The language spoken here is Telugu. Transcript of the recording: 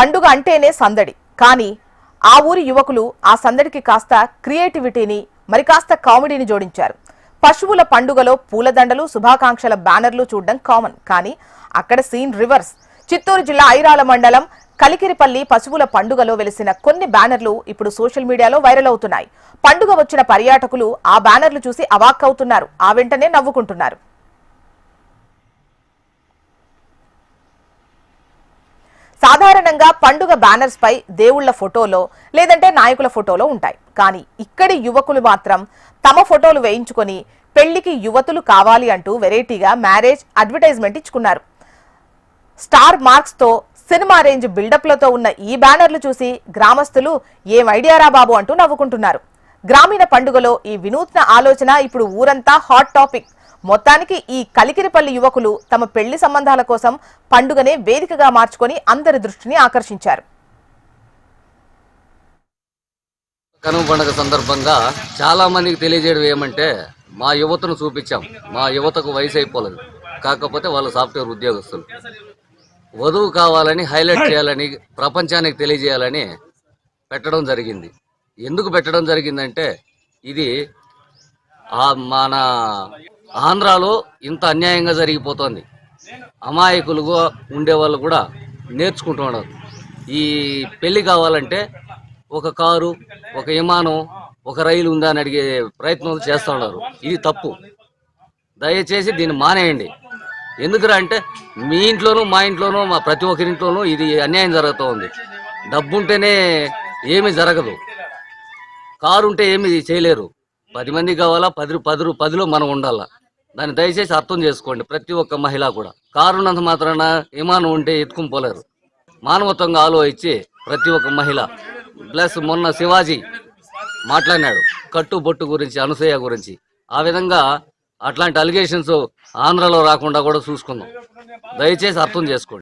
పండుగ అంటేనే సందడి. కానీ ఆ ఊరి యువకులు ఆ సందడికి కాస్త క్రియేటివిటీని మరి కాస్త కామెడీని జోడించారు. పశువుల పండుగలో పూలదండలు, శుభాకాంక్షల బ్యానర్లు చూడడం కామన్. కానీ అక్కడ సీన్ రివర్స్. చిత్తూరు జిల్లా ఐరాల మండలం కలికిరిపల్లి పశువుల పండుగలో వెలిసిన కొన్ని బ్యానర్లు ఇప్పుడు సోషల్ మీడియాలో వైరల్ అవుతున్నాయి. పండుగ వచ్చిన పర్యాటకులు ఆ బ్యానర్లు చూసి అవాక్కవుతున్నారు. ఆ వెంటనే నవ్వుకుంటున్నారు. సాధారణంగా పండుగ బ్యానర్స్ పై దేవుళ్ల ఫోటోలో లేదంటే నాయకుల ఫోటోలో ఉంటాయి. కానీ ఇక్కడి యువకులు మాత్రం తమ ఫోటోలు వేయించుకొని పెళ్లికి యువతులు కావాలి అంటూ వెరైటీగా మ్యారేజ్ అడ్వర్టైజ్మెంట్ ఇచ్చుకున్నారు. స్టార్ మార్క్స్ తో సినిమా రేంజ్ బిల్డప్లతో ఉన్న ఈ బ్యానర్లు చూసి గ్రామస్తులు ఏం ఐడియారా బాబు అంటూ నవ్వుకుంటున్నారు. గ్రామీణ పండుగలో ఈ వినూత్న ఆలోచన ఇప్పుడు ఊరంతా హాట్ టాపిక్. మొత్తానికి ఈ కలికిరిపల్లి యువకులు తమ పెళ్లి సంబంధాల కోసం పండుగనే వేదికగా మార్చుకొని అందరి దృష్టిని ఆకర్షించారు. కనుమ పండుగ సందర్భంగా చాలా మందికి తెలియజేయడం ఏమంటే, మా యువతను చూపించాం. మా యువతకు వయసు అయిపోలేదు, కాకపోతే వాళ్ళు సాఫ్ట్వేర్ ఉద్యోగస్తులు. వధువు కావాలని హైలైట్ చేయాలని, ప్రపంచానికి తెలియజేయాలని పెట్టడం జరిగింది. ఎందుకు పెట్టడం జరిగిందంటే, ఇది మన ఆంధ్రాలో ఇంత అన్యాయంగా జరిగిపోతుంది. అమాయకులుగా ఉండేవాళ్ళు కూడా నేర్చుకుంటున్నారు. ఈ పెళ్లి కావాలంటే ఒక కారు, ఒక విమానం, ఒక రైలు ఉందా అని అడిగే ప్రయత్నం చేస్తూ ఉన్నారు. ఇది తప్పు. దయచేసి దీన్ని మానేయండి. ఎందుకురా అంటే, మీ ఇంట్లోనూ మా ఇంట్లోనూ మా ప్రతి ఒక్కరింట్లోనూ ఇది అన్యాయం జరుగుతూ ఉంది. డబ్బుంటేనే ఏమీ జరగదు. కారు ఉంటే ఏమీ చేయలేరు. 10 మంది కావాలా, 10లో మనం ఉండాలా. దాన్ని దయచేసి అర్థం చేసుకోండి. ప్రతి ఒక్క మహిళ కూడా కారు ఉన్నంత మాత్రాన విమానం ఉంటే ఎత్తుకుని పోలేరు. మానవత్వంగా ఆలోచించి ప్రతి ఒక్క మహిళ ప్లస్ మొన్న శివాజీ మాట్లాడినాడు కట్టుబొట్టు గురించి, అనసూయ గురించి. ఆ విధంగా అట్లాంటి అలిగేషన్స్ ఆంధ్రాలో రాకుండా కూడా చూసుకుందాం. దయచేసి అర్థం చేసుకోండి.